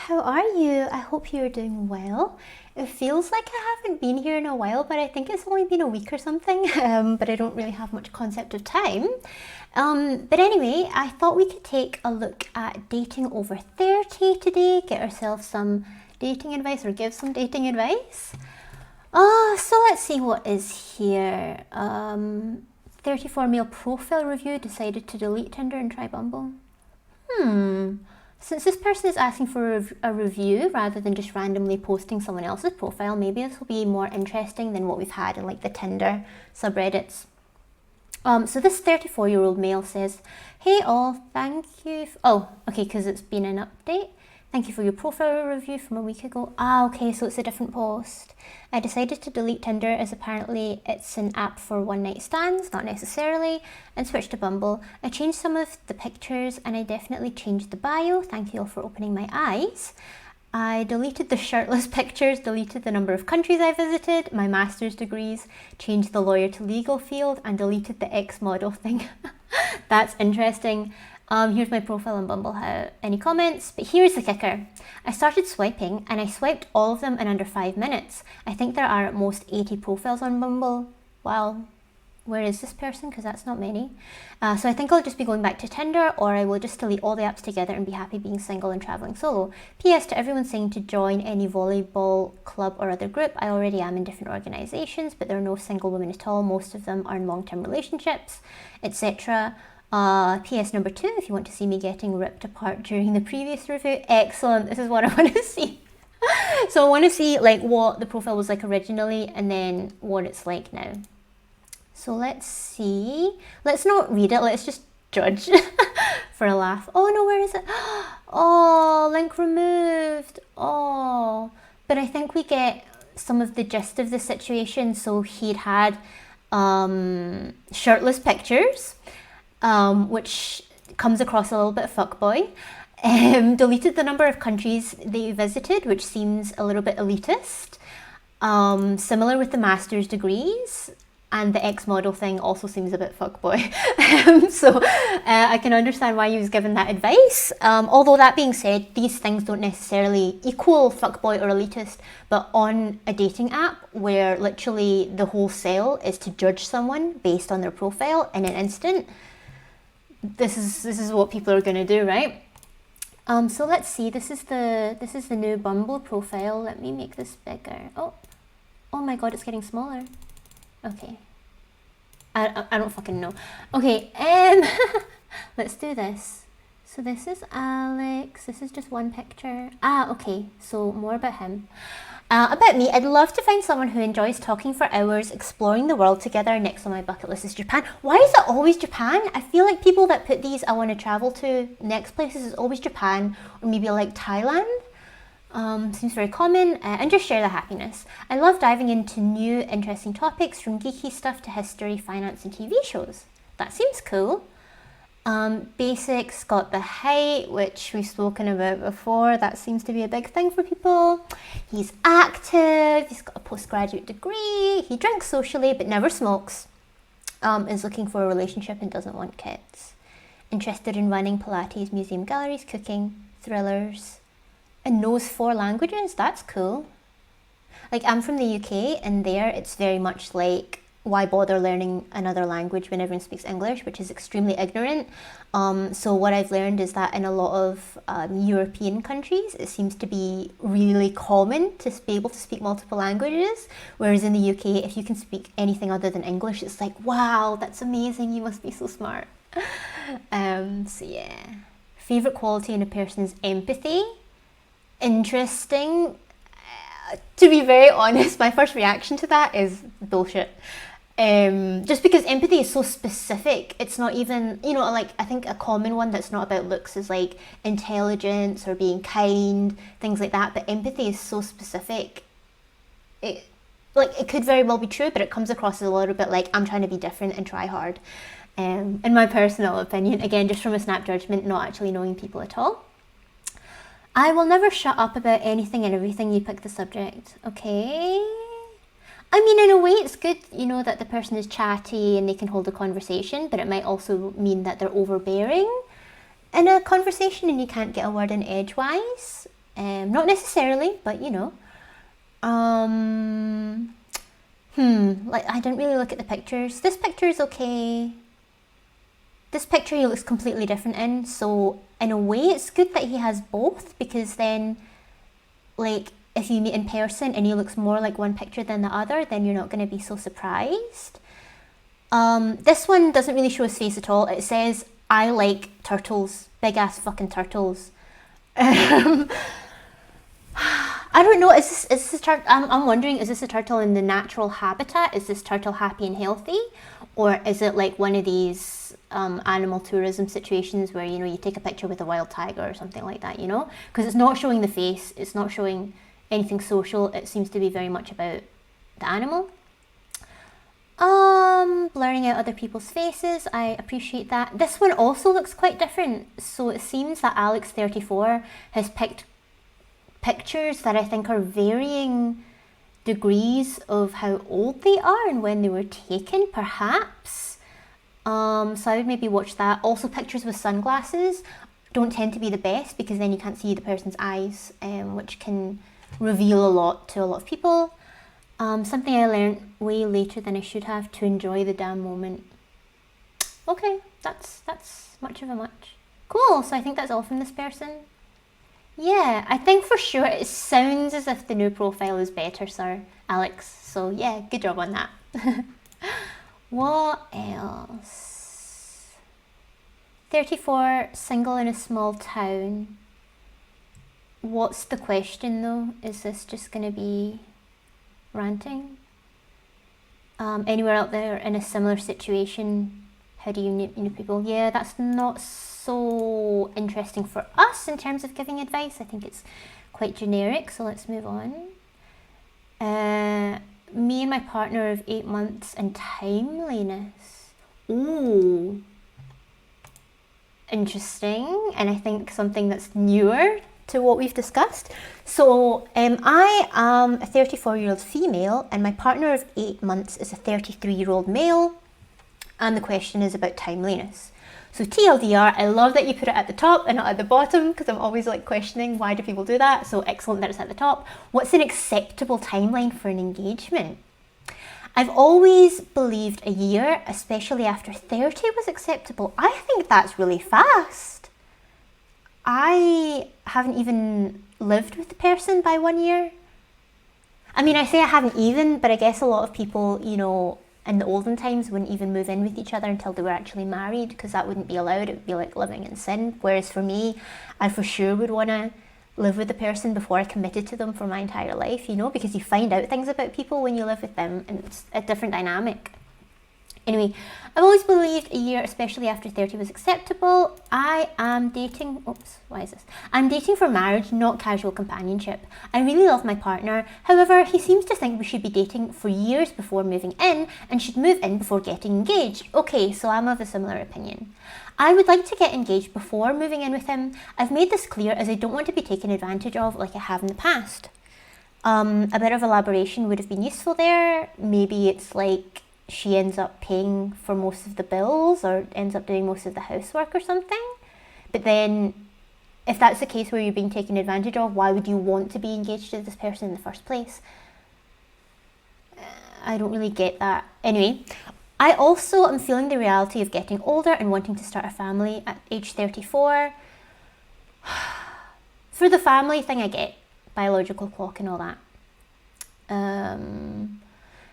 how are you? I hope you're doing well. It feels like I haven't been here in a while, but I think it's only been a week or something, but I don't really have much concept of time. But anyway, I thought we could take a look at dating over 30 today, get ourselves some dating advice or give some dating advice. So let's see what is here. 34 male profile review, decided to delete Tinder and try Bumble. Since this person is asking for a review rather than just randomly posting someone else's profile, maybe this will be more interesting than what we've had in like the Tinder subreddits. So this 34-year-old male says, "Hey all, thank you." Okay, because it's been an update. "Thank you for your profile review from a week ago." Okay, so it's a different post. "I decided to delete Tinder as apparently it's an app for one-night stands, not necessarily, and switched to Bumble. I changed some of the pictures and I definitely changed the bio. Thank you all for opening my eyes. I deleted the shirtless pictures, deleted the number of countries I visited, my master's degrees, changed the lawyer to legal field, and deleted the ex-model thing." That's interesting. Here's my profile on Bumble. Any comments? But here's the kicker. "I started swiping and I swiped all of them in under 5 minutes. I think there are at most 80 profiles on Bumble." Wow. Where is this person? Because that's not many. "So I think I'll just be going back to Tinder, or I will just delete all the apps together and be happy being single and traveling solo. P.S. to everyone saying to join any volleyball club or other group, I already am in different organizations, but there are no single women at all. Most of them are in long-term relationships, etc. P.S. number 2, if you want to see me getting ripped apart during the previous review." Excellent. This is what I want to see. So I want to see like what the profile was like originally and then what it's like now. So let's see. Let's not read it. Let's just judge for a laugh. Oh no, where is it? Oh, link removed. Oh, but I think we get some of the gist of the situation. So he'd had shirtless pictures, which comes across a little bit fuckboy. Deleted the number of countries they visited, which seems a little bit elitist. Similar with the master's degrees. And the ex-model thing also seems a bit fuckboy. So I can understand why he was given that advice. Although that being said, these things don't necessarily equal fuckboy or elitist, but on a dating app where literally the whole sale is to judge someone based on their profile in an instant, this is what people are going to do, right? So let's see. This is the new Bumble profile. Let me make this bigger. Oh my god, it's getting smaller. Okay. I don't fucking know. Okay, let's do this. So this is Alex. This is just one picture. Okay. So more about him. About me, I'd love to find someone who enjoys talking for hours, exploring the world together. Next on my bucket list is Japan. Why is it always Japan? I feel like people that put these I want to travel to next places is always Japan or maybe like Thailand. Seems very common, and just share the happiness. I love diving into new, interesting topics from geeky stuff to history, finance, and TV shows. That seems cool. Basics, got the height, which we've spoken about before. That seems to be a big thing for people. He's active, he's got a postgraduate degree, he drinks socially but never smokes. Is looking for a relationship and doesn't want kids. Interested in running, Pilates, museum galleries, cooking, thrillers. And knows 4 languages. That's cool. Like, I'm from the UK, and there it's very much like, why bother learning another language when everyone speaks English, which is extremely ignorant. So what I've learned is that in a lot of European countries, it seems to be really common to be able to speak multiple languages, whereas in the UK, if you can speak anything other than English, it's like, wow, that's amazing, you must be so smart. So yeah. Favorite quality in a person is empathy. Interesting. To be very honest, my first reaction to that is bullshit. Just because empathy is so specific. It's not even, like, I think a common one that's not about looks is like intelligence or being kind, things like that, but empathy is so specific. It could very well be true, but it comes across as a little bit like I'm trying to be different and try hard. In my personal opinion, again, just from a snap judgment, not actually knowing people at all. I will never shut up about anything and everything you pick the subject. Okay. I mean, in a way, it's good, that the person is chatty and they can hold a conversation, but it might also mean that they're overbearing in a conversation and you can't get a word in edgewise. Not necessarily, but you know. Like I didn't really look at the pictures. This picture is okay. This picture he looks completely different in, so in a way it's good that he has both, because then like if you meet in person and he looks more like one picture than the other, then you're not going to be so surprised. This one doesn't really show his face at all. It says, "I like turtles, big ass fucking turtles." I don't know, is this a turtle? I'm wondering, is this a turtle in the natural habitat? Is this turtle happy and healthy? Or is it like one of these animal tourism situations where, you know, you take a picture with a wild tiger or something like that, you know? Because it's not showing the face, it's not showing anything social, it seems to be very much about the animal. Blurring out other people's faces, I appreciate that. This one also looks quite different. So it seems that Alex34 has picked pictures that I think are varying degrees of how old they are and when they were taken, perhaps. So I would maybe watch that. Also, pictures with sunglasses don't tend to be the best because then you can't see the person's eyes, which can reveal a lot to a lot of people. Something I learned way later than I should have: to enjoy the damn moment. Okay, that's much of a much. Cool, so I think that's all from this person. Yeah, I think for sure it sounds as if the new profile is better, Sir Alex. So yeah, good job on that. What else? 34, single in a small town. What's the question though? Is this just gonna be ranting? Anywhere out there in a similar situation? How do you know people? Yeah, that's not so interesting for us in terms of giving advice. I think it's quite generic, so let's move on. Me and my partner of 8 months and timeliness. Ooh, interesting, and I think something that's newer to what we've discussed. So I am a 34-year-old female and my partner of 8 months is a 33-year-old male, and the question is about timeliness. So TLDR, I love that you put it at the top and not at the bottom, because I'm always like questioning why do people do that. So excellent that it's at the top. What's an acceptable timeline for an engagement? I've always believed a year, especially after 30, was acceptable. I think that's really fast. I haven't even lived with the person by 1 year. I mean, I say I haven't even, but I guess a lot of people, you know, in the olden times wouldn't even move in with each other until they were actually married, because that wouldn't be allowed. It would be like living in sin. Whereas for me, I for sure would want to live with the person before I committed to them for my entire life, you know, because you find out things about people when you live with them and it's a different dynamic. Anyway, I've always believed a year, especially after 30, was acceptable. I am dating, I'm dating for marriage, not casual companionship. I really love my partner. However, he seems to think we should be dating for years before moving in and should move in before getting engaged. Okay, so I'm of a similar opinion. I would like to get engaged before moving in with him. I've made this clear as I don't want to be taken advantage of like I have in the past. A bit of elaboration would have been useful there. Maybe it's like she ends up paying for most of the bills or ends up doing most of the housework or something. But then if that's the case where you're being taken advantage of, why would you want to be engaged to this person in the first place? I don't really get that. Anyway, I also am feeling the reality of getting older and wanting to start a family at age 34. For the family thing, I get biological clock and all that.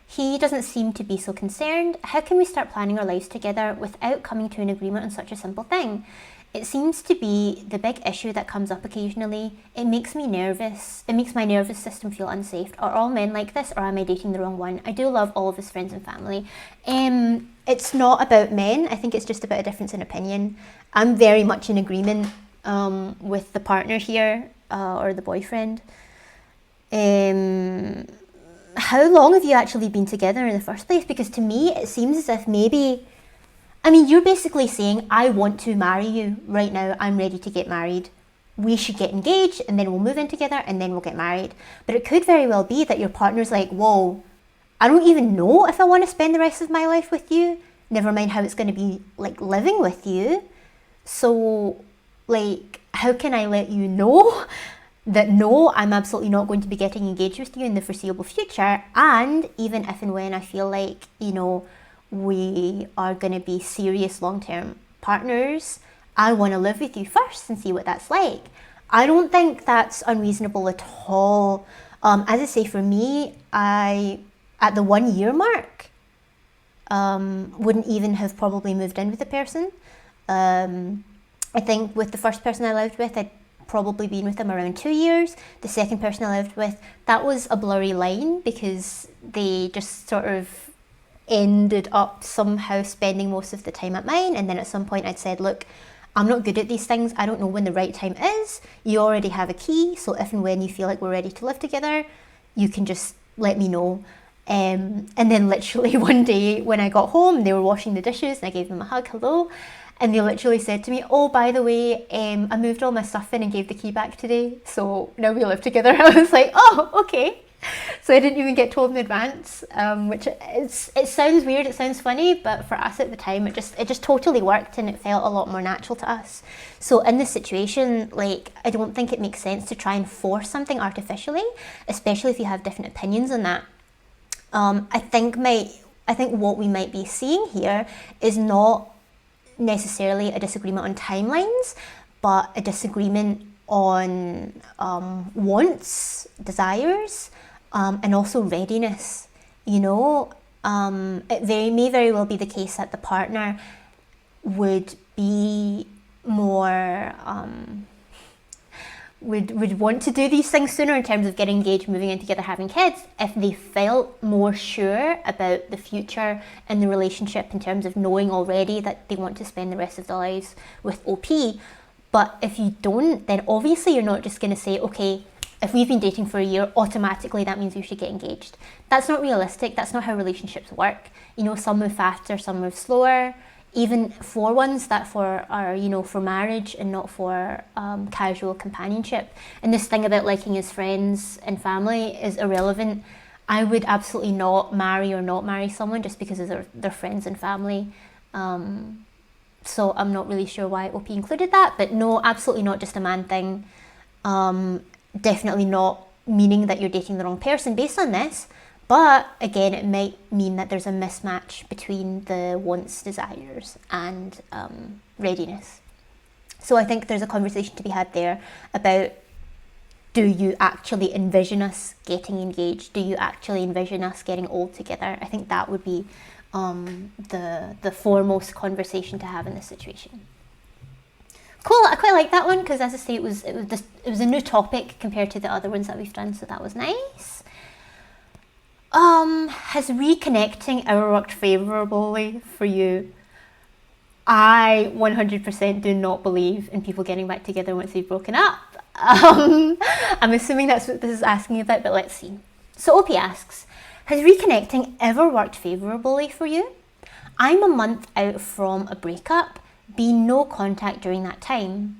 He doesn't seem to be so concerned. How can we start planning our lives together without coming to an agreement on such a simple thing? It seems to be the big issue that comes up occasionally. It makes me nervous. It makes my nervous system feel unsafe. Are all men like this, or am I dating the wrong one? I do love all of his friends and family. It's not about men. I think it's just about a difference in opinion. I'm very much in agreement with the partner here, or the boyfriend. How long have you actually been together in the first place? Because to me, it seems as if maybe, I mean, you're basically saying, I want to marry you right now. I'm ready to get married. We should get engaged and then we'll move in together and then we'll get married. But it could very well be that your partner's like, whoa, I don't even know if I want to spend the rest of my life with you. Never mind how it's going to be like living with you. So like, how can I let you know? that no, I'm absolutely not going to be getting engaged with you in the foreseeable future. And even if and when I feel like, we are going to be serious long-term partners, I want to live with you first and see what that's like. I don't think that's unreasonable at all. As I say, for me, at the 1 year mark, wouldn't even have probably moved in with the person. I think with the first person I lived with, I'd probably been with them around 2 years. The second person I lived with, that was a blurry line because they just sort of ended up somehow spending most of the time at mine. And then at some point I'd said, look, I'm not good at these things. I don't know when the right time is. You already have a key. So if and when you feel like we're ready to live together, you can just let me know. And then literally one day when I got home, they were washing the dishes and I gave them a hug, hello. And they literally said to me, oh, by the way, I moved all my stuff in and gave the key back today. So now we live together. I was like, oh, okay. So I didn't even get told in advance, which it sounds weird, it sounds funny, but for us at the time, it just totally worked and it felt a lot more natural to us. So in this situation, like, I don't think it makes sense to try and force something artificially, especially if you have different opinions on that. I think what we might be seeing here is not necessarily a disagreement on timelines, but a disagreement on wants, desires, and also readiness. It may very well be the case that the partner would be more would want to do these things sooner in terms of getting engaged, moving in together, having kids, if they felt more sure about the future and the relationship in terms of knowing already that they want to spend the rest of their lives with OP. But if you don't, then obviously you're not just going to say, okay, if we've been dating for a year, automatically that means we should get engaged. That's not realistic. That's not how relationships work. Some move faster, some move slower. Even for ones that are for marriage and not for casual companionship. And this thing about liking his friends and family is irrelevant. I would absolutely not marry or not marry someone just because of their friends and family. So I'm not really sure why OP included that, but no, absolutely not just a man thing. Definitely not meaning that you're dating the wrong person based on this. But again, it might mean that there's a mismatch between the wants, desires, and readiness. So I think there's a conversation to be had there about, do you actually envision us getting engaged? Do you actually envision us getting old together? I think that would be the foremost conversation to have in this situation. Cool, I quite like that one because, as I say, it was a new topic compared to the other ones that we've done, so that was nice. Has reconnecting ever worked favourably for you? I 100% do not believe in people getting back together once they've broken up. I'm assuming that's what this is asking about, but let's see. So OP asks, has reconnecting ever worked favourably for you? I'm a month out from a breakup, been no contact during that time.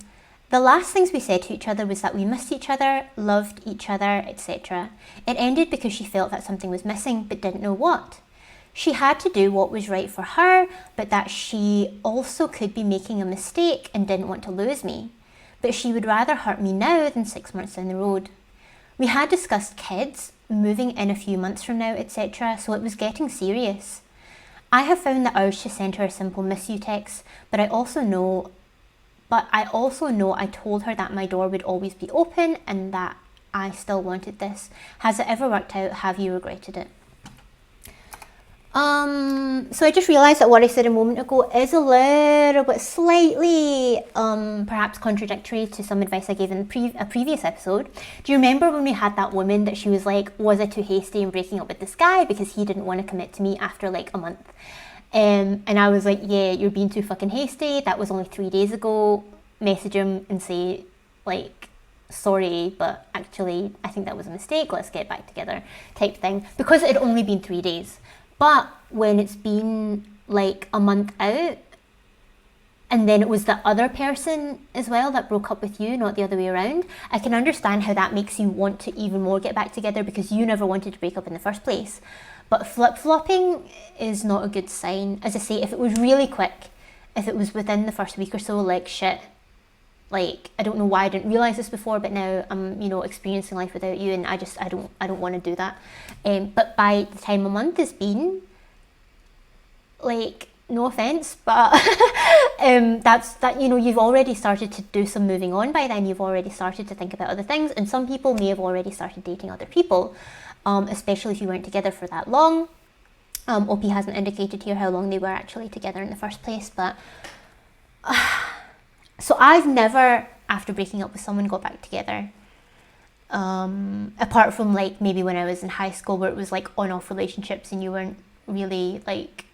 The last things we said to each other was that we missed each other, loved each other, etc. It ended because she felt that something was missing but didn't know what. She had to do what was right for her, but that she also could be making a mistake and didn't want to lose me. But she would rather hurt me now than 6 months down the road. We had discussed kids, moving in a few months from now, etc. So it was getting serious. I have found the urge to send her a simple miss you text, but I also know I told her that my door would always be open and that I still wanted this. Has it ever worked out? Have you regretted it? So I just realised that what I said a moment ago is a little bit slightly perhaps contradictory to some advice I gave in a previous episode. Do you remember when we had that woman that she was like, was I too hasty in breaking up with this guy because he didn't want to commit to me after like a month? And I was like, yeah, you're being too fucking hasty. That was only 3 days ago. Message him and say, like, sorry, but actually, I think that was a mistake. Let's get back together type thing. Because it had only been 3 days. But when it's been like a month out, and then it was the other person as well that broke up with you, not the other way around, I can understand how that makes you want to even more get back together because you never wanted to break up in the first place. But flip-flopping is not a good sign. As I say, if it was really quick, if it was within the first week or so, like shit, like, I don't know why I didn't realize this before, but now I'm, you know, experiencing life without you, and I don't want to do that. But by the time a month has been, like, no offense, but that, you know, you've already started to do some moving on by then. You've already started to think about other things, and some people may have already started dating other people, especially if you weren't together for that long. OP hasn't indicated here how long they were actually together in the first place, but so I've never, after breaking up with someone, got back together. Apart from, like, maybe when I was in high school, where it was like on-off relationships and you weren't really, like,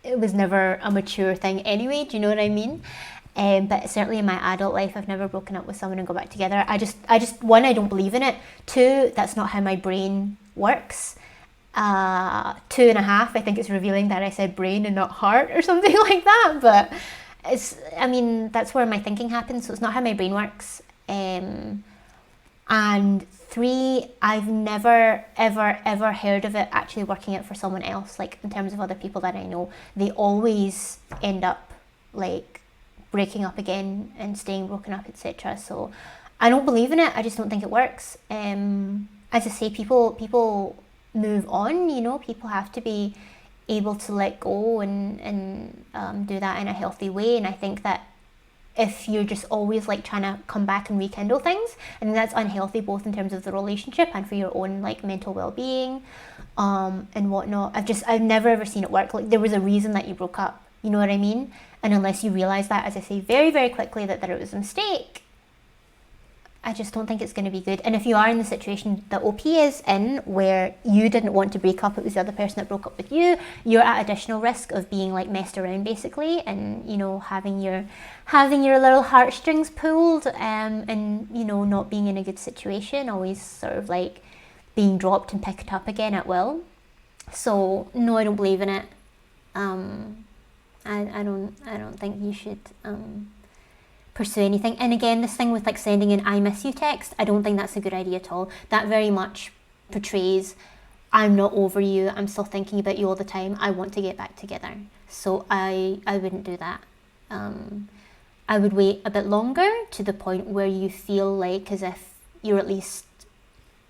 it was never a mature thing anyway, do you know what I mean? But certainly in my adult life, I've never broken up with someone and got back together. I just, one, I don't believe in it. Two, that's not how my brain works. 2.5, I think it's revealing that I said brain and not heart or something like that, but it's, I mean, that's where my thinking happens, so it's not how my brain works. And 3, I've never ever heard of it actually working out for someone else. Like, in terms of other people that I know, they always end up, like, breaking up again and staying broken up, etc. So I don't believe in it. I just don't think it works. As I say, people move on, you know. People have to be able to let go and do that in a healthy way. And I think that if you're just always, like, trying to come back and rekindle things, and that's unhealthy, both in terms of the relationship and for your own, like, mental well-being and whatnot. I've never ever seen it work. Like, there was a reason that you broke up, you know what I mean? And unless you realize that, as I say, very, very quickly, that it was a mistake, I just don't think it's going to be good. And if you are in the situation that OP is in, where you didn't want to break up, it was the other person that broke up with you, you're at additional risk of being, like, messed around, basically, and, you know, having your little heartstrings pulled, and, you know, not being in a good situation, always sort of, like, being dropped and picked up again at will. So no, I don't believe in it. I don't think you should pursue anything. And again, this thing with, like, sending an I miss you text, I don't think that's a good idea at all. That very much portrays, I'm not over you, I'm still thinking about you all the time, I want to get back together. So I wouldn't do that. I would wait a bit longer, to the point where you feel like as if you're at least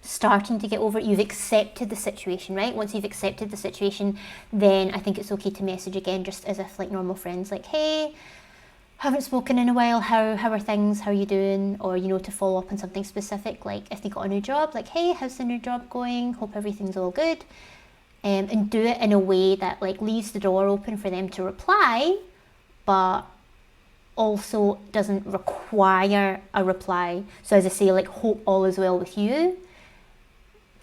starting to get over it. You've accepted the situation, right? Once you've accepted the situation, then I think it's okay to message again, just as if, like, normal friends, like, hey, haven't spoken in a while, how are things, how are you doing? Or, you know, to follow up on something specific, like if they got a new job, like, hey, how's the new job going, hope everything's all good. And do it in a way that, like, leaves the door open for them to reply, but also doesn't require a reply. So as I say, like, hope all is well with you.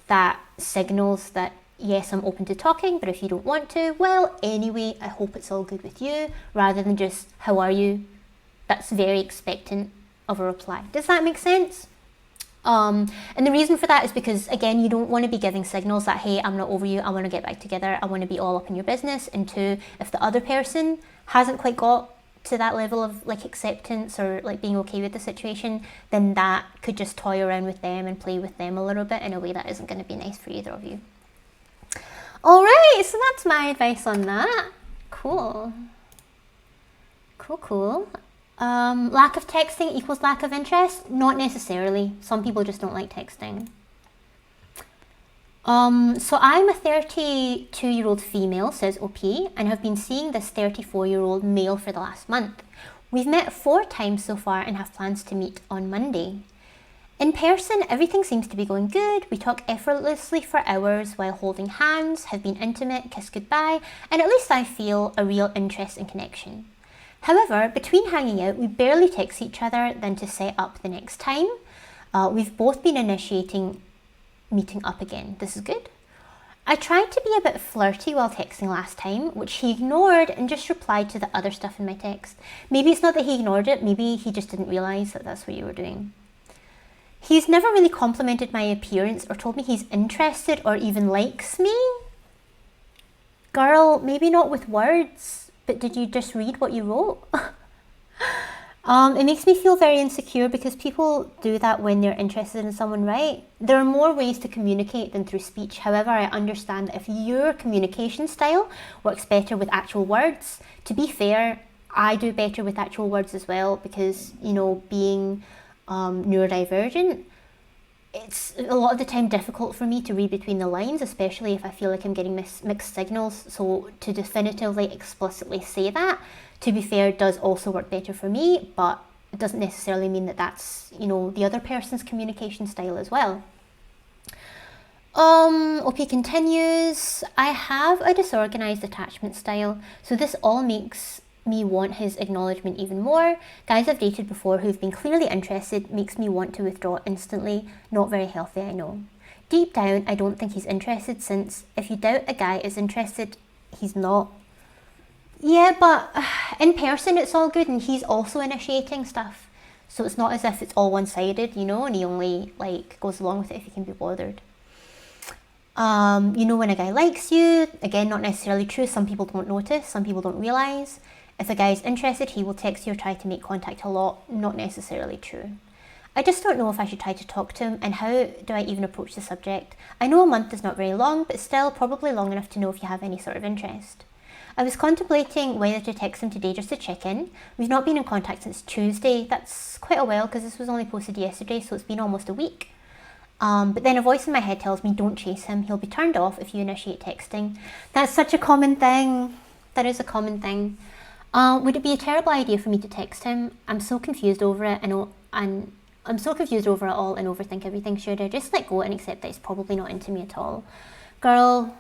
That signals that, yes, I'm open to talking, but if you don't want to, well, anyway, I hope it's all good with you, rather than just, how are you? That's very expectant of a reply. Does that make sense? And the reason for that is because, again, you don't want to be giving signals that, hey, I'm not over you, I want to get back together, I want to be all up in your business. And 2, if the other person hasn't quite got to that level of, like, acceptance or, like, being okay with the situation, then that could just toy around with them and play with them a little bit in a way that isn't going to be nice for either of you. All right, so that's my advice on that. Cool. Lack of texting equals lack of interest? Not necessarily. Some people just don't like texting. So I'm a 32-year-old female, says OP, and have been seeing this 34-year-old male for the last month. We've met 4 times so far and have plans to meet on Monday. In person, everything seems to be going good. We talk effortlessly for hours while holding hands, have been intimate, kissed goodbye, and at least I feel a real interest and connection. However, between hanging out, we barely text each other than to set up the next time. We've both been initiating meeting up again. This is good. I tried to be a bit flirty while texting last time, which he ignored and just replied to the other stuff in my text. Maybe it's not that he ignored it, maybe he just didn't realise that that's what you were doing. He's never really complimented my appearance or told me he's interested or even likes me. Girl, maybe not with words, but did you just read what you wrote? It makes me feel very insecure because people do that when they're interested in someone, right? There are more ways to communicate than through speech. However, I understand that if your communication style works better with actual words, to be fair, I do better with actual words as well because, you know, being neurodivergent, it's a lot of the time difficult for me to read between the lines, especially if I feel like I'm getting mixed signals. So to definitively, explicitly say that, to be fair, does also work better for me, but it doesn't necessarily mean that that's, you know, the other person's communication style as well. OP continues, I have a disorganized attachment style, so this all makes me want his acknowledgement even more. Guys I've dated before who've been clearly interested makes me want to withdraw instantly. Not very healthy, I know. Deep down, I don't think he's interested, since if you doubt a guy is interested, he's not. Yeah, but in person it's all good, and he's also initiating stuff. So it's not as if it's all one-sided, you know, and he only like goes along with it if he can be bothered. You know when a guy likes you, again, not necessarily true. Some people don't notice, some people don't realise. If a guy is interested, he will text you or try to make contact a lot, not necessarily true. I just don't know if I should try to talk to him, and how do I even approach the subject? I know a month is not very long, but still probably long enough to know if you have any sort of interest. I was contemplating whether to text him today just to check in. We've not been in contact since Tuesday. That's quite a while because this was only posted yesterday, so it's been almost a week. But then a voice in my head tells me, don't chase him, he'll be turned off if you initiate texting. That's such a common thing. That is a common thing. Would it be a terrible idea for me to text him? I'm so confused over it, and I'm so confused over it all and overthink everything. Should I just let go and accept that he's probably not into me at all? Girl,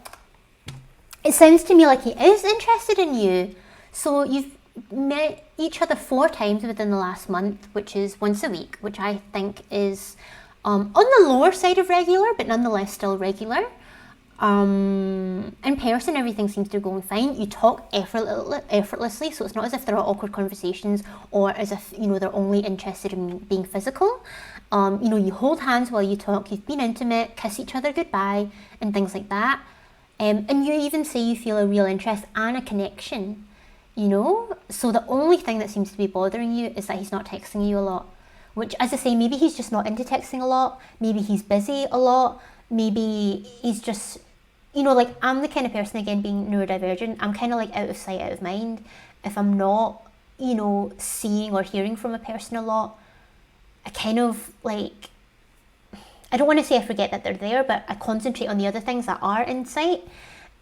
it sounds to me like he is interested in you. So you've met each other 4 times within the last month, which is once a week, which I think is on the lower side of regular, but nonetheless still regular. In person, everything seems to be going fine. You talk effortlessly, so it's not as if there are awkward conversations or as if, you know, they're only interested in being physical. You know, you hold hands while you talk, you've been intimate, kiss each other goodbye, and things like that. And you even say you feel a real interest and a connection, you know? So the only thing that seems to be bothering you is that he's not texting you a lot. Which, as I say, maybe he's just not into texting a lot, maybe he's busy a lot, maybe he's just, you know, like, I'm the kind of person, again, being neurodivergent, I'm kind of like out of sight, out of mind. If I'm not, you know, seeing or hearing from a person a lot, I kind of, like, I don't want to say I forget that they're there, but I concentrate on the other things that are in sight.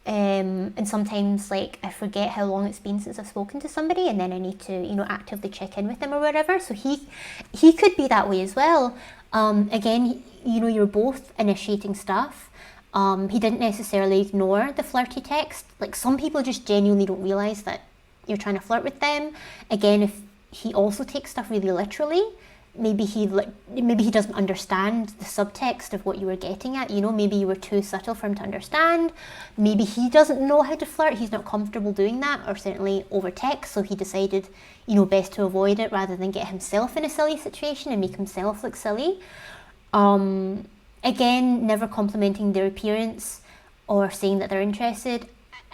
And sometimes, like, I forget how long it's been since I've spoken to somebody, and then I need to, you know, actively check in with them or whatever. So he could be that way as well. Again, you know, you're both initiating stuff. He didn't necessarily ignore the flirty text. Like, some people just genuinely don't realise that you're trying to flirt with them. Again, if he also takes stuff really literally, maybe he doesn't understand the subtext of what you were getting at, you know, maybe you were too subtle for him to understand, maybe he doesn't know how to flirt, he's not comfortable doing that, or certainly over text, so he decided, you know, best to avoid it rather than get himself in a silly situation and make himself look silly. Again, never complimenting their appearance or saying that they're interested.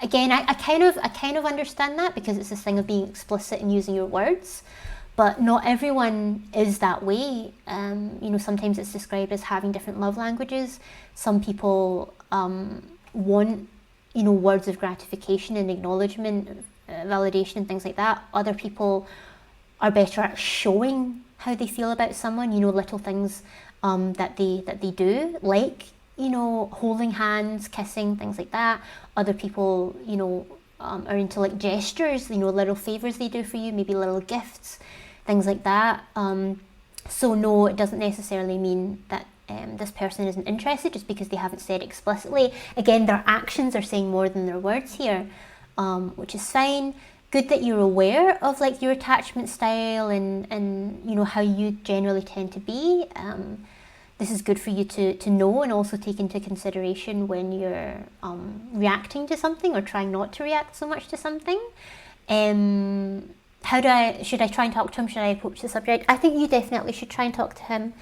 Again, I kind of understand that, because it's this thing of being explicit and using your words. But not everyone is that way. You know, sometimes it's described as having different love languages. Some people want, you know, words of gratification and acknowledgement, validation and things like that. Other people are better at showing how they feel about someone, you know, little things that they do, like, you know, holding hands, kissing, things like that. Other people, you know, are into, like, gestures, you know, little favours they do for you, maybe little gifts, things like that. So no, it doesn't necessarily mean that this person isn't interested just because they haven't said explicitly. Again, their actions are saying more than their words here, which is fine. Good that you're aware of, like, your attachment style and you know, how you generally tend to be. This is good for you to know and also take into consideration when you're reacting to something or trying not to react so much to something. Should I try and talk to him? Should I approach the subject? I think you definitely should try and talk to him.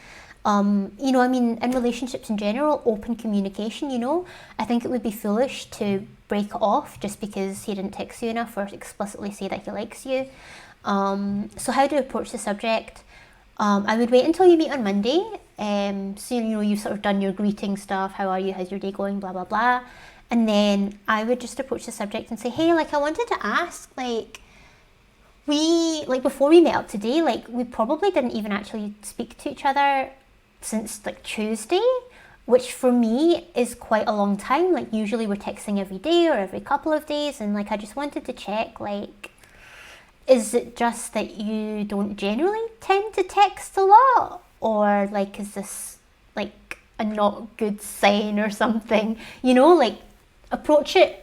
You know, I mean, in relationships in general, open communication, you know, I think it would be foolish to break off just because he didn't text you enough or explicitly say that he likes you. So how do you approach the subject? I would wait until you meet on Monday. So, you know, you've sort of done your greeting stuff. How are you? How's your day going? Blah, blah, blah. And then I would just approach the subject and say, hey, like, I wanted to ask, like, we, like, before we met up today, like, we probably didn't even actually speak to each other since, like, Tuesday, which for me is quite a long time. Like, usually we're texting every day or every couple of days, and, like, I just wanted to check, like, is it just that you don't generally tend to text a lot? Or, like, is this, like, a not good sign or something? You know, like, approach it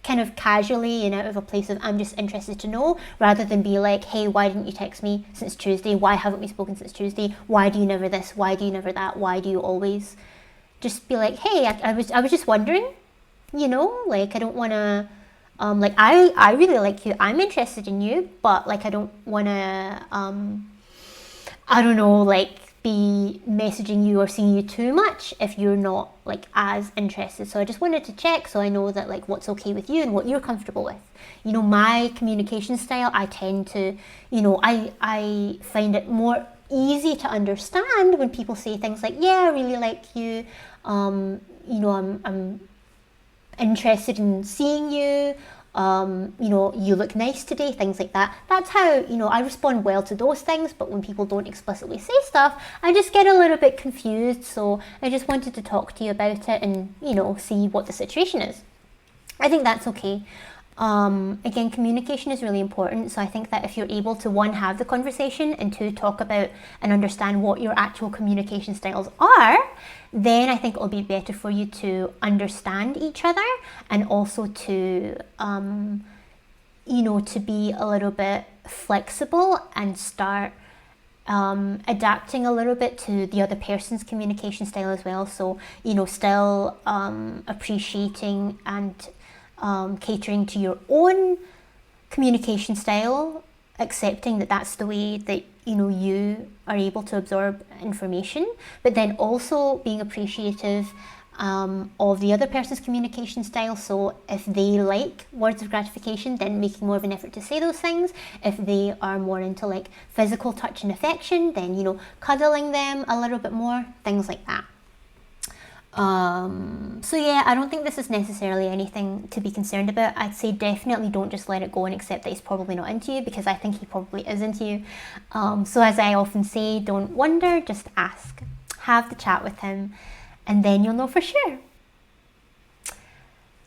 kind of casually and out of a place of I'm just interested to know, rather than be like, hey, why didn't you text me since Tuesday? Why haven't we spoken since Tuesday? Why do you never this? Why do you never that? Why do you always? Just be like, hey, I was just wondering, you know, like, I don't want to, like, I really like you. I'm interested in you, but, like, I don't want to, I don't know, like, be messaging you or seeing you too much if you're not, like, as interested. So I just wanted to check so I know that, like, what's okay with you and what you're comfortable with. You know, my communication style, I tend to, you know, I find it more easy to understand when people say things like, yeah, I really like you, you know, I'm interested in seeing you, you know, you look nice today, things like that. That's how, you know, I respond well to those things. But when people don't explicitly say stuff, I just get a little bit confused. So I just wanted to talk to you about it and, you know, see what the situation is. I think that's okay. Again, communication is really important. So I think that if you're able to, one, have the conversation, and two, talk about and understand what your actual communication styles are, then I think it'll be better for you to understand each other, and also to, you know, to be a little bit flexible and start adapting a little bit to the other person's communication style as well. So, you know, still appreciating and catering to your own communication style, accepting that that's the way that, you know, you are able to absorb information, but then also being appreciative of the other person's communication style. So if they like words of gratification, then making more of an effort to say those things. If they are more into, like, physical touch and affection, then, you know, cuddling them a little bit more, things like that. So yeah, I don't think this is necessarily anything to be concerned about. I'd say definitely don't just let it go and accept that he's probably not into you, because I think he probably is into you. So as I often say, don't wonder, just ask. Have the chat with him, and then you'll know for sure.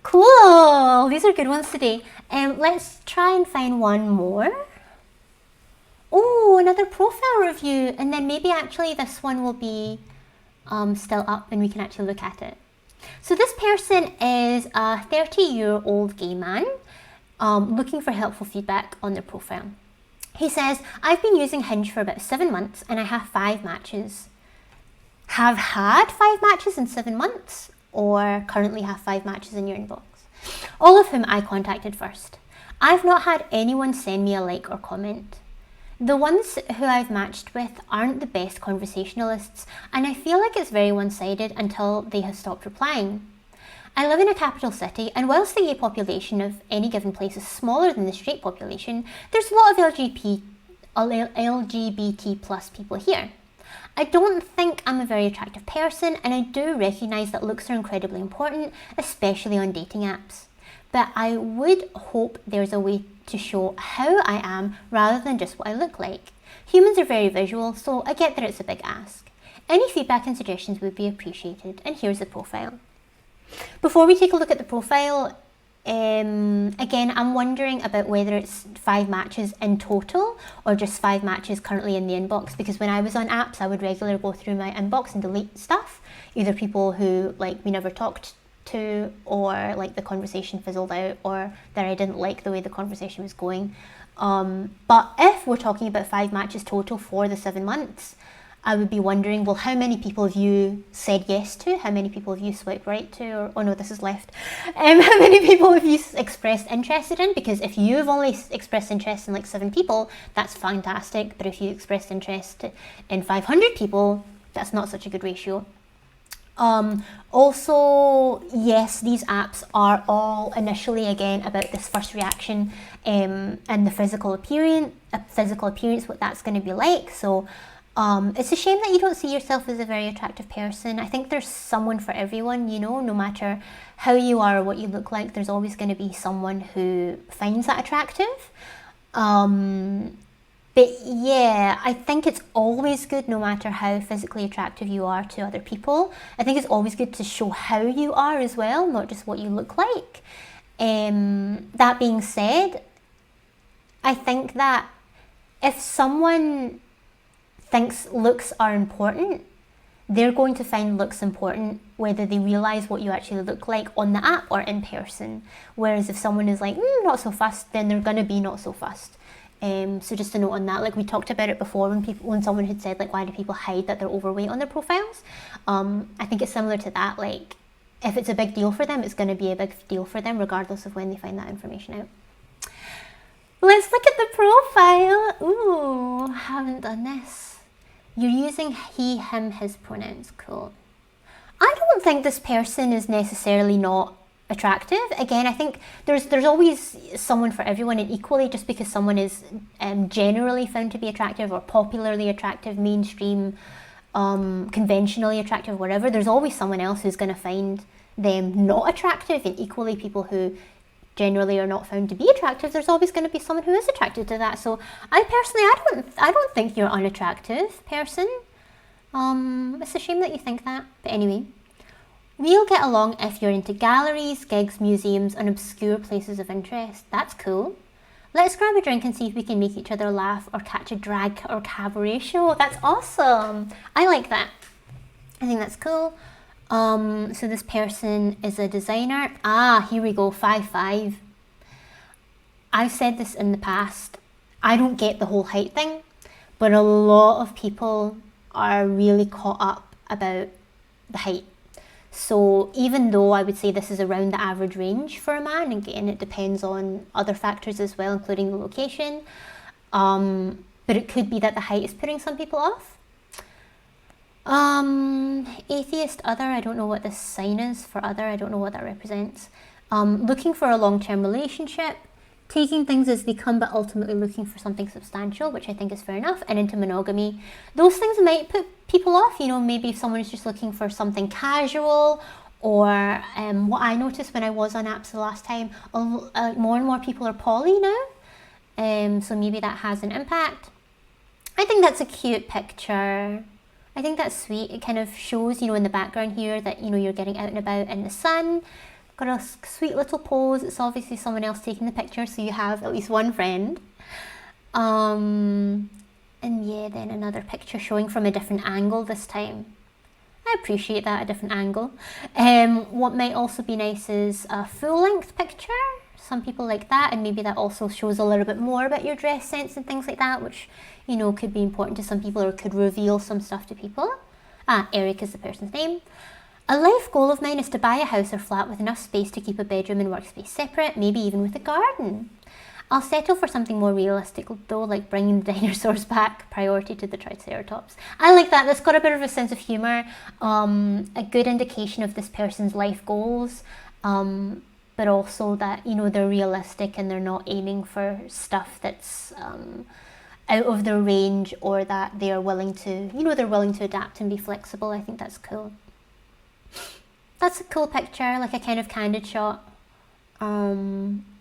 Cool, these are good ones today. Let's try and find one more. Oh, another profile review, and then maybe actually this one will be still up and we can actually look at it. So this person is a 30-year-old gay man looking for helpful feedback on their profile. He says, I've been using Hinge for about 7 months and I have 5 matches. Have had 5 matches in 7 months, or currently have 5 matches in your inbox, all of whom I contacted first. I've not had anyone send me a like or comment. The ones who I've matched with aren't the best conversationalists, and I feel like it's very one-sided until they have stopped replying. I live in a capital city, and whilst the gay population of any given place is smaller than the straight population, there's a lot of LGBT plus people here. I don't think I'm a very attractive person, and I do recognise that looks are incredibly important, especially on dating apps. But I would hope there's a way to show how I am rather than just what I look like. Humans are very visual, so I get that it's a big ask. Any feedback and suggestions would be appreciated, and here's the profile. Before we take a look at the profile, again, I'm wondering about whether it's 5 matches in total or just 5 matches currently in the inbox, because when I was on apps, I would regularly go through my inbox and delete stuff, either people who, like, we never talked to, or, like, the conversation fizzled out, or that I didn't like the way the conversation was going. But if we're talking about 5 matches total for the 7 months, I would be wondering, well, how many people have you said yes to? How many people have you swiped right to? Or, oh no, this is left. How many people have you expressed interest in? Because if you've only expressed interest in, like, 7 people, that's fantastic. But if you expressed interest in 500 people, that's not such a good ratio. Also, yes, these apps are all initially, again, about this first reaction and the physical appearance, what that's going to be like. So it's a shame that you don't see yourself as a very attractive person. I think there's someone for everyone, you know, no matter how you are or what you look like, there's always going to be someone who finds that attractive. But yeah, I think it's always good, no matter how physically attractive you are to other people. I think it's always good to show how you are as well, not just what you look like. That being said, I think that if someone thinks looks are important, they're going to find looks important whether they realise what you actually look like on the app or in person. Whereas if someone is like, not so fussed, then they're going to be not so fussed. So just a note on that, like we talked about it before when someone had said, like, why do people hide that they're overweight on their profiles? I think it's similar to that. Like, if it's a big deal for them, it's going to be a big deal for them regardless of when they find that information out. Let's look at the profile. Ooh, haven't done this. You're using he, him, his pronouns. Cool. I don't think this person is necessarily not attractive. Again, I think there's always someone for everyone, and equally, just because someone is generally found to be attractive or popularly attractive, mainstream, conventionally attractive, whatever, there's always someone else who's going to find them not attractive, and equally people who generally are not found to be attractive, there's always going to be someone who is attracted to that. So I don't think you're unattractive person. It's a shame that you think that, but anyway. We'll get along if you're into galleries, gigs, museums, and obscure places of interest. That's cool. Let's grab a drink and see if we can make each other laugh or catch a drag or cabaret show. That's awesome. I like that. I think that's cool. So this person is a designer. Here we go, 5'5". I've said this in the past. I don't get the whole height thing, but a lot of people are really caught up about the height. So even though I would say this is around the average range for a man, again, it depends on other factors as well, including the location. But it could be that the height is putting some people off. Atheist, other, I don't know what this sign is for other, I don't know what that represents. Looking for a long-term relationship, taking things as they come, but ultimately looking for something substantial, which I think is fair enough, and into monogamy. Those things might put people off, maybe if someone is just looking for something casual, or what I noticed when I was on apps the last time, more and more people are poly now, so maybe that has an impact. I think that's a cute picture. I think that's sweet. It kind of shows, in the background here that, you're getting out and about in the sun. Got a sweet little pose. It's obviously someone else taking the picture, so you have at least one friend. And yeah, then another picture showing from a different angle this time. I appreciate that, a different angle. What might also be nice is a full-length picture. Some people like that, and maybe that also shows a little bit more about your dress sense and things like that, which, could be important to some people or could reveal some stuff to people. Eric is the person's name. A life goal of mine is to buy a house or flat with enough space to keep a bedroom and workspace separate, maybe even with a garden. I'll settle for something more realistic though, like bringing the dinosaurs back, priority to the Triceratops. I like that. That's got a bit of a sense of humour, a good indication of this person's life goals, but also that, they're realistic and they're not aiming for stuff that's out of their range, or that they're willing to, they're willing to adapt and be flexible. I think that's cool. That's a cool picture, like a kind of candid shot.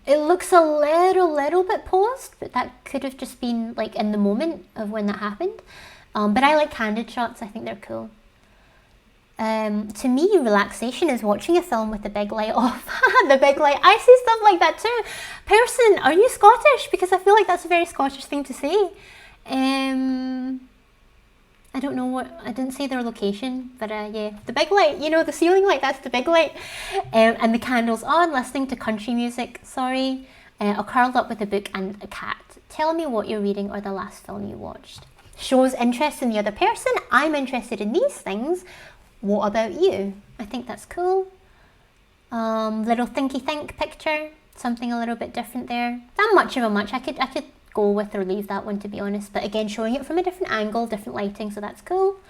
It looks a little bit posed, but that could have just been like in the moment of when that happened. But I like candid shots. I think they're cool. To me, relaxation is watching a film with the big light off. The big light. I see stuff like that too. Person, are you Scottish? Because I feel like that's a very Scottish thing to say. I don't know I didn't say their location, but yeah, the big light, the ceiling light, that's the big light. And the candles on, listening to country music, sorry. Or curled up with a book and a cat. Tell me what you're reading or the last film you watched. Shows interest in the other person. I'm interested in these things. What about you? I think that's cool. Little thinky think picture. Something a little bit different there. Not much of a much. I could go with or leave that one, to be honest, but again, showing it from a different angle, different lighting, so that's cool.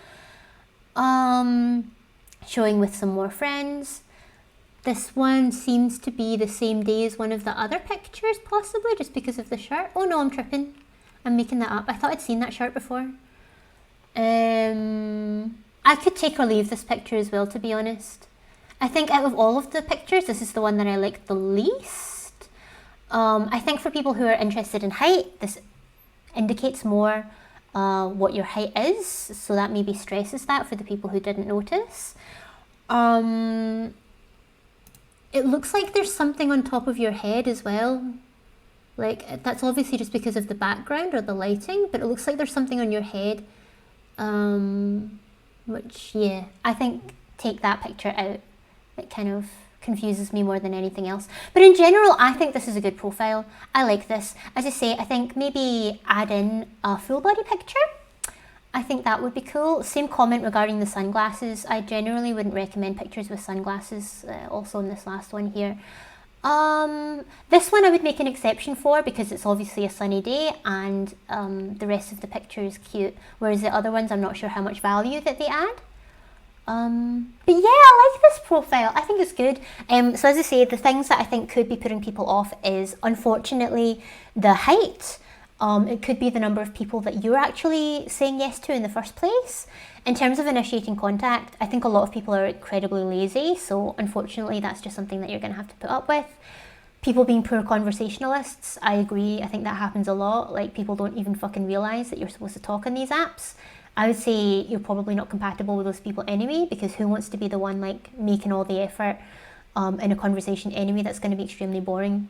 Showing with some more friends. This one seems to be the same day as one of the other pictures, possibly, just because of the shirt. Oh no, I'm tripping. I'm making that up. I thought I'd seen that shirt before. I could take or leave this picture as well, to be honest. I think out of all of the pictures, this is the one that I like the least. I think for people who are interested in height, this indicates more what your height is, so that maybe stresses that for the people who didn't notice. It looks like there's something on top of your head as well. Like, that's obviously just because of the background or the lighting, but it looks like there's something on your head. Which, yeah, I think take that picture out. It kind of confuses me more than anything else. But in general, I think this is a good profile. I like this. As I say, I think maybe add in a full body picture. I think that would be cool. Same comment regarding the sunglasses. I generally wouldn't recommend pictures with sunglasses, also in this last one here. This one I would make an exception for because it's obviously a sunny day and the rest of the picture is cute, whereas the other ones I'm not sure how much value that they add. But yeah, I like this profile. I think it's good. So as I say, the things that I think could be putting people off is unfortunately the height. It could be the number of people that you're actually saying yes to in the first place. In terms of initiating contact, I think a lot of people are incredibly lazy, so unfortunately that's just something that you're going to have to put up with. People being poor conversationalists, I agree. I think that happens a lot. Like, people don't even fucking realise that you're supposed to talk on these apps. I would say you're probably not compatible with those people anyway, because who wants to be the one like making all the effort in a conversation anyway? That's going to be extremely boring.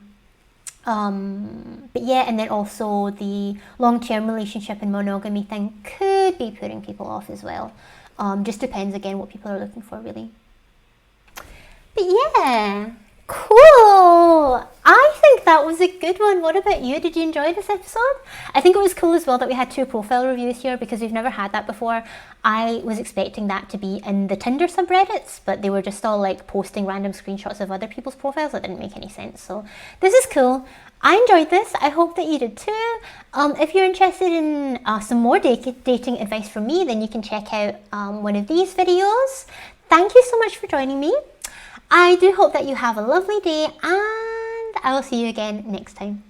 But yeah, and then also the long-term relationship and monogamy thing could be putting people off as well. Just depends again what people are looking for, really. But yeah, cool. I think that was a good one. What about you? Did you enjoy this episode? I think it was cool as well that we had 2 profile reviews here because we've never had that before. I was expecting that to be in the Tinder subreddits, but they were just all like posting random screenshots of other people's profiles. That didn't make any sense. So this is cool. I enjoyed this. I hope that you did too. If you're interested in some more dating advice from me, then you can check out one of these videos. Thank you so much for joining me. I do hope that you have a lovely day, and I will see you again next time.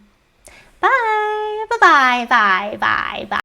Bye. Bye-bye. Bye. Bye. Bye.